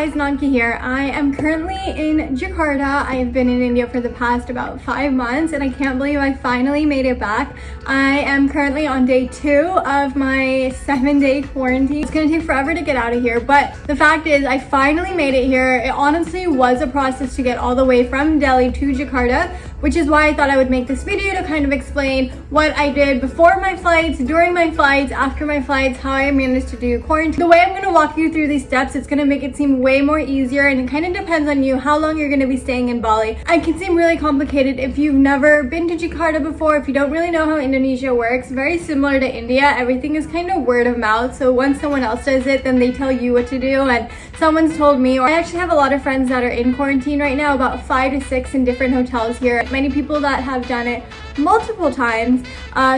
guys, Nanki here. I am currently in Jakarta. I've been in India for the past about 5 months and I can't believe I finally made it back. I am currently on day 2 of my 7-day quarantine. It's gonna take forever to get out of here, but the fact is I finally made it here. It honestly was a process to get all the way from Delhi to Jakarta, which is why I thought I would make this video to kind of explain what I did before my flights, during my flights, after my flights, how I managed to do quarantine. The way I'm gonna walk you through these steps, it's gonna make it seem way more easier, and it kind of depends on you how long you're gonna be staying in Bali. It can seem really complicated if you've never been to Jakarta before, if you don't really know how Indonesia works. Very similar to India, everything is kind of word of mouth. So once someone else does it, then they tell you what to do, and someone's told me, or I actually have a lot of friends that are in quarantine right now, about 5 to 6 in different hotels here. Many people that have done it multiple times.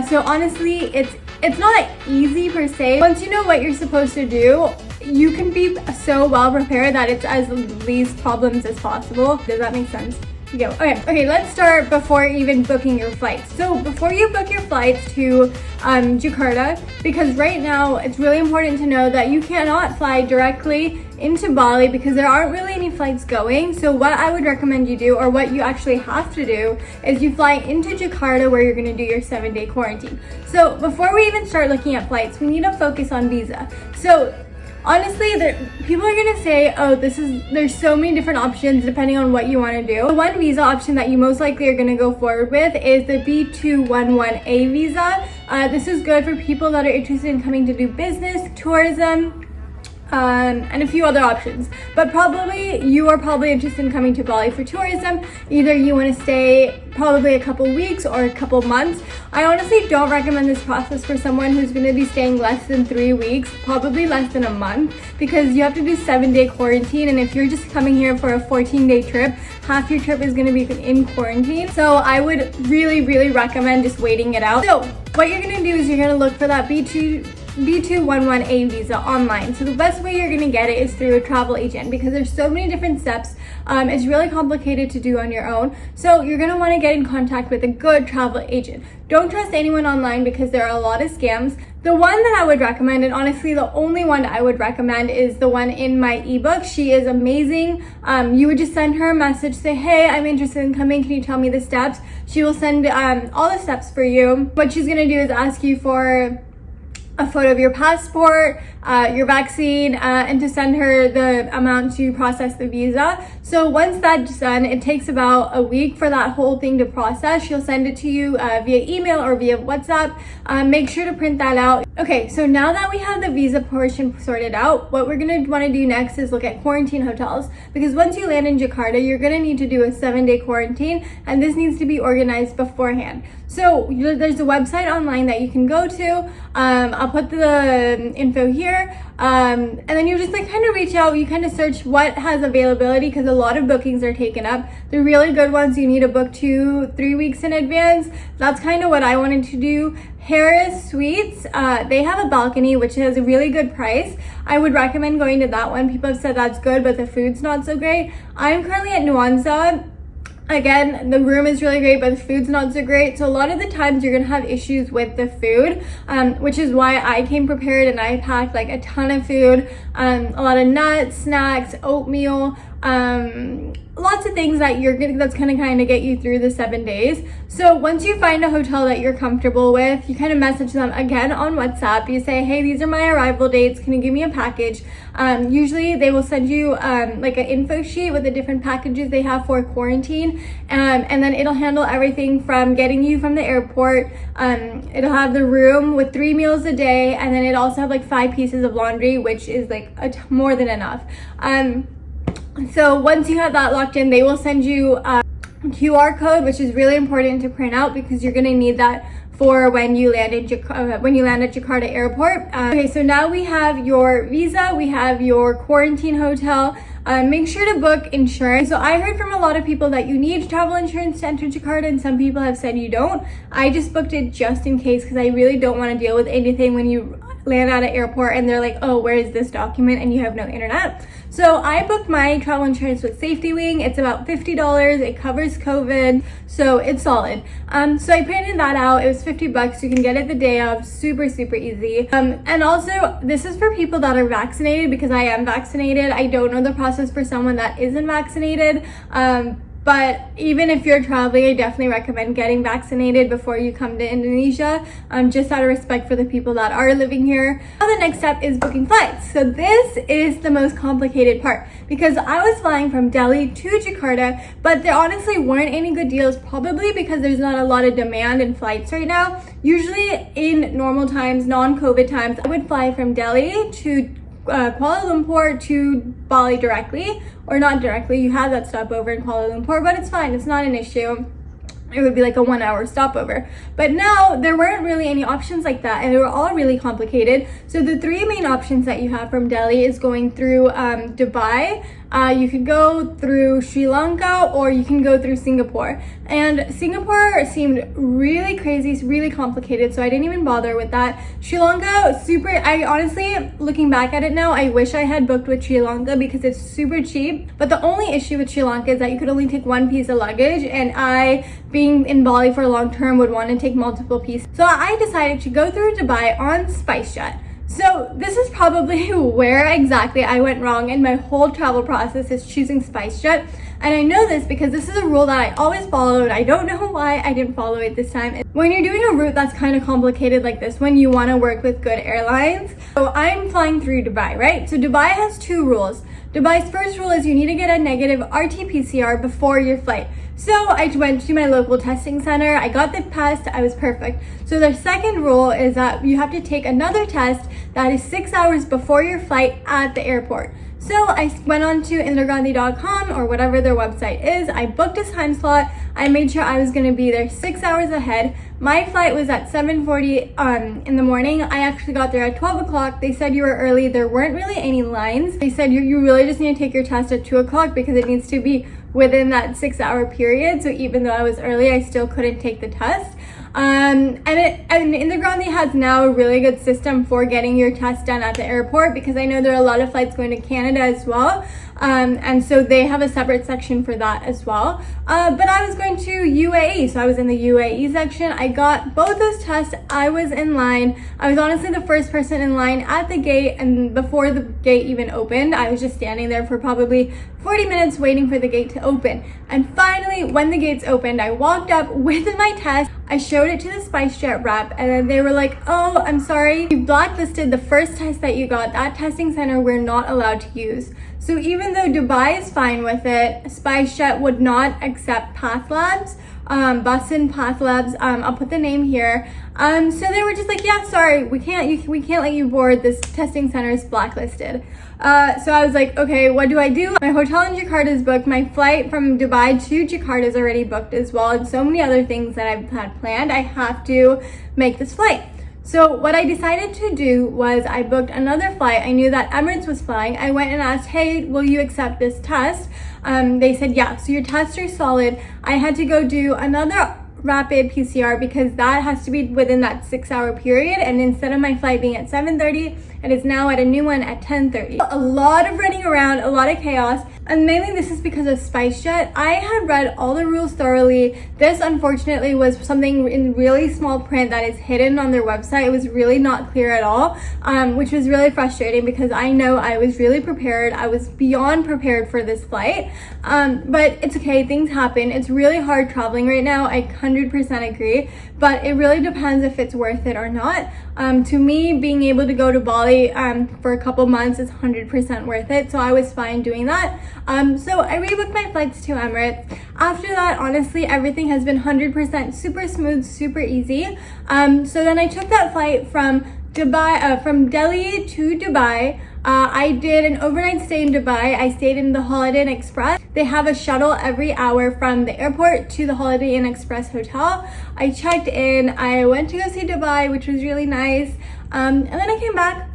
So honestly, it's not easy per se. Once you know what you're supposed to do, you can be so well prepared that it's as least problems as possible. Does that make sense? Go. Okay, let's start before even booking your flights. So before you book your flights to Jakarta, because right now it's really important to know that you cannot fly directly into Bali because there aren't really any flights going. So what I would recommend you do, or what you actually have to do, is you fly into Jakarta where you're gonna do your 7-day quarantine. So before we even start looking at flights, we need to focus on visa. So honestly, people are gonna say, oh, there's so many different options depending on what you want to do. The one visa option that you most likely are gonna go forward with is the B211A visa. This is good for people that are interested in coming to do business, tourism, and a few other options. But you are probably interested in coming to Bali for tourism. Either you want to stay probably a couple weeks or a couple months. I honestly don't recommend this process for someone who's going to be staying less than 3 weeks, probably less than a month, because you have to do 7-day quarantine, and if you're just coming here for a 14-day trip, half your trip is going to be in quarantine. So I would really recommend just waiting it out. So what you're going to do is you're going to look for that B211A visa online. So the best way you're going to get it is through a travel agent, because there's so many different steps. It's really complicated to do on your own. So you're going to want to get in contact with a good travel agent. Don't trust anyone online because there are a lot of scams. The one that I would recommend, and honestly the only one I would recommend, is the one in my ebook. She is amazing. You would just send her a message, say, hey, I'm interested in coming, can you tell me the steps? She will send all the steps for you. What she's going to do is ask you for a photo of your passport, your vaccine, and to send her the amount to process the visa. So once that's done, it takes about a week for that whole thing to process. She'll send it to you via email or via WhatsApp. Make sure to print that out. Okay, so now that we have the visa portion sorted out, what we're gonna wanna do next is look at quarantine hotels, because once you land in Jakarta, you're gonna need to do a 7-day quarantine, and this needs to be organized beforehand. So there's a website online that you can go to. I'll put the info here. And then you just kind of reach out, you kind of search what has availability, because a lot of bookings are taken up. The really good ones you need to book 2-3 weeks in advance. That's kind of what I wanted to do. Harris Suites, they have a balcony which has a really good price. I would recommend going to that one. People have said that's good, but the food's not so great. I'm currently at Nuanza. Again, the room is really great, but the food's not so great. So a lot of the times you're gonna have issues with the food, which is why I came prepared and I packed like a ton of food, a lot of nuts, snacks, oatmeal, lots of things that's gonna kind of get you through the 7 days. So once you find a hotel that you're comfortable with, you kind of message them again on WhatsApp. You say, hey, these are my arrival dates, can you give me a package? Usually they will send you like an info sheet with the different packages they have for quarantine, and then it'll handle everything from getting you from the airport. It'll have the room with 3 meals a day, and then it also have like 5 pieces of laundry, which is like more than enough. So once you have that locked in, they will send you a QR code, which is really important to print out because you're going to need that for when you land at Jakarta airport. Okay, so now we have your visa, we have your quarantine hotel. Make sure to book insurance. So I heard from a lot of people that you need travel insurance to enter Jakarta, and some people have said you don't. I just booked it just in case because I really don't want to deal with anything when you land at an airport and they're like, oh, where is this document, and you have no internet. So I booked my travel insurance with Safety Wing. It's about $50. It covers COVID, so it's solid. So I printed that out. It was $50. You can get it the day of. Super easy. And also, this is for people that are vaccinated, because I am vaccinated. I don't know the process for someone that isn't vaccinated. But even if you're traveling, I definitely recommend getting vaccinated before you come to Indonesia, just out of respect for the people that are living here. Now the next step is booking flights. So this is the most complicated part, because I was flying from Delhi to Jakarta, but there honestly weren't any good deals, probably because there's not a lot of demand in flights right now. Usually in normal times, non-COVID times, I would fly from Delhi to Kuala Lumpur to Bali directly, or not directly, you have that stopover in Kuala Lumpur, but it's fine, it's not an issue. It would be like a 1 hour stopover. But now there weren't really any options like that, and they were all really complicated. So the three main options that you have from Delhi is going through Dubai, you could go through Sri Lanka, or you can go through Singapore. And Singapore seemed really crazy, really complicated, so I didn't even bother with that. Sri Lanka, I honestly, looking back at it now, I wish I had booked with Sri Lanka because it's super cheap. But the only issue with Sri Lanka is that you could only take one piece of luggage, and I, being in Bali for a long term, would want to take multiple pieces. So I decided to go through Dubai on SpiceJet. So this is probably where exactly I went wrong in my whole travel process, is choosing SpiceJet. And I know this because this is a rule that I always follow, and I don't know why I didn't follow it this time. When you're doing a route that's kind of complicated like this one, you want to work with good airlines. So I'm flying through Dubai, right? So Dubai has two rules. Dubai's first rule is you need to get a negative RT-PCR before your flight. So I went to my local testing center, I got the test, I was perfect. So the second rule is that you have to take another test that is 6 hours before your flight at the airport. So I went on to indragandhi.com, or whatever their website is. I booked a time slot. I made sure I was going to be there 6 hours ahead. My flight was at 7:40 in the morning. I actually got there at 12 o'clock. They said you were early. There weren't really any lines. They said you really just need to take your test at 2 o'clock because it needs to be within that 6 hour period. So even though I was early, I still couldn't take the test. And Indra Gandhi has now a really good system for getting your test done at the airport, because I know there are a lot of flights going to Canada as well. And so they have a separate section for that as well. But I was going to UAE, so I was in the UAE section. I got both those tests. I was in line. I was honestly the first person in line at the gate, and before the gate even opened, I was just standing there for probably 40 minutes waiting for the gate to open. And finally, when the gates opened, I walked up with my test. I showed it to the SpiceJet rep, and then they were like, oh, I'm sorry, you blacklisted the first test that you got. That testing center we're not allowed to use. So even though Dubai is fine with it, SpiceJet would not accept Path Labs, Boston Path Labs. I'll put the name here. So they were just like, yeah, sorry, we can't let you board. This testing center is blacklisted. So I was like, okay, what do I do? My hotel in Jakarta is booked. My flight from Dubai to Jakarta is already booked as well, and so many other things that I've had planned. I have to make this flight. So what I decided to do was I booked another flight. I knew that Emirates was flying. I went and asked, hey, will you accept this test? They said, yeah, so your tests are solid. I had to go do another rapid PCR because that has to be within that 6 hour period. And instead of my flight being at 7:30, it is now at a new one at 10:30. A lot of running around, a lot of chaos. And mainly this is because of SpiceJet. I had read all the rules thoroughly. This unfortunately was something in really small print that is hidden on their website. It was really not clear at all, which was really frustrating because I know I was really prepared. I was beyond prepared for this flight. But it's okay, things happen. It's really hard traveling right now. I 100% agree, but it really depends if it's worth it or not. To me, being able to go to Bali for a couple months is 100% worth it. So I was fine doing that. So I rebooked my flights to Emirates. After that, honestly, everything has been 100% super smooth, super easy. So then I took that flight from Dubai, from Delhi to Dubai. I did an overnight stay in Dubai. I stayed in the Holiday Inn Express. They have a shuttle every hour from the airport to the Holiday Inn Express hotel. I checked in. I went to go see Dubai, which was really nice. And then I came back.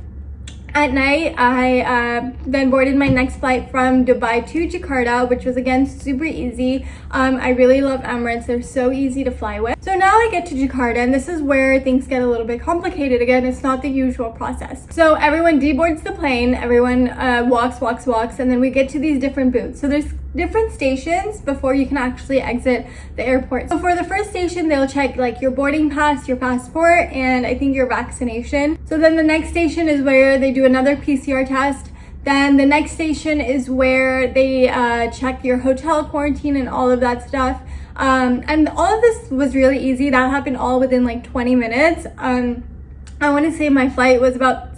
At night, I then boarded my next flight from Dubai to Jakarta, which was again super easy. I really love Emirates. They're so easy to fly with. So now I get to Jakarta, and this is where things get a little bit complicated. Again, it's not the usual process. So everyone deboards the plane, everyone walks, and then we get to these different booths. So there's different stations before you can actually exit the airport. So for the first station, they'll check like your boarding pass, your passport, and I think your vaccination. So then the next station is where they do another PCR test. Then the next station is where they check your hotel quarantine and all of that stuff. And all of this was really easy. That happened all within like 20 minutes. I want to say my flight was about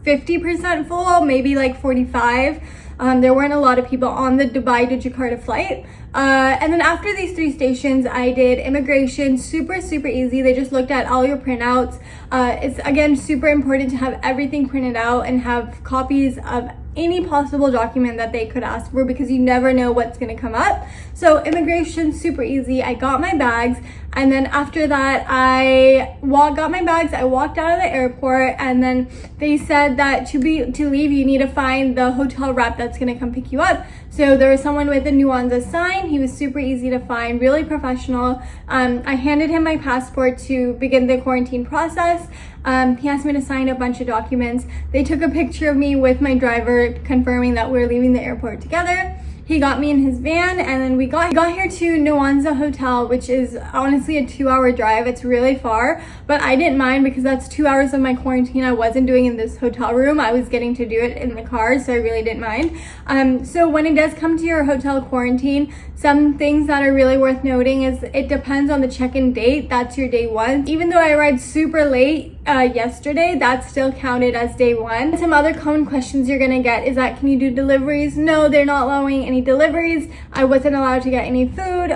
50% full, maybe like 45. There weren't a lot of people on the Dubai to Jakarta flight. And then after these 3 stations, I did immigration, super easy. They just looked at all your printouts. It's again super important to have everything printed out and have copies of any possible document that they could ask for, because you never know what's going to come up. So immigration, super easy. I got my bags, and then after that I got my bags, I walked out of the airport, and then they said that to leave you need to find the hotel rep that's going to come pick you up. So there was someone with a Nuanza sign. He was super easy to find, really professional. I handed him my passport to begin the quarantine process. He asked me to sign a bunch of documents. They took a picture of me with my driver confirming that we're leaving the airport together. He got me in his van, and then we got here to Nuanza Hotel, which is honestly a 2-hour drive. It's really far, but I didn't mind because that's 2 hours of my quarantine I wasn't doing in this hotel room. I was getting to do it in the car, so I really didn't mind. So when it does come to your hotel quarantine, some things that are really worth noting is it depends on the check-in date. That's your day 1. Even though I arrived super late yesterday, that's still counted as day 1. Some other common questions you're gonna get is that, can you do deliveries? No, they're not allowing any deliveries. I wasn't allowed to get any food,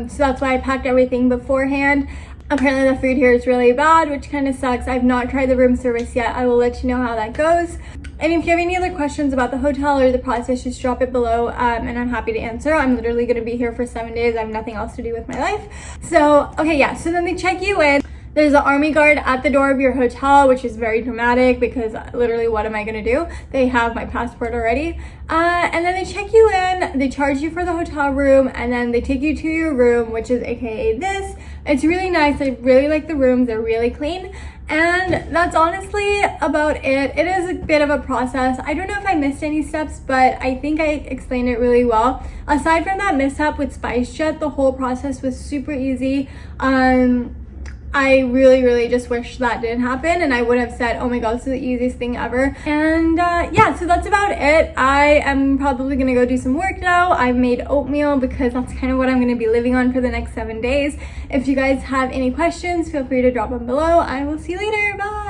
so that's why I packed everything beforehand. Apparently the food here is really bad, which kind of sucks. I've not tried the room service yet. I will let you know how that goes. And if you have any other questions about the hotel or the process, just drop it below, and I'm happy to answer. I'm literally going to be here for 7 days. I have nothing else to do with my life. So, okay, yeah, so then they check you in. There's an army guard at the door of your hotel, which is very dramatic because literally what am I gonna do? They have my passport already. And then they check you in, they charge you for the hotel room, and then they take you to your room, which is AKA this. It's really nice. I really like the rooms. They're really clean. And that's honestly about it. It is a bit of a process. I don't know if I missed any steps, but I think I explained it really well. Aside from that mishap with SpiceJet, the whole process was super easy. I really just wish that didn't happen, and I would have said, oh my god, this is the easiest thing ever. And yeah, so that's about it. I am probably gonna go do some work now. I've made oatmeal because that's kind of what I'm gonna be living on for the next 7 days. If you guys have any questions, feel free to drop them below. I will see you later. Bye.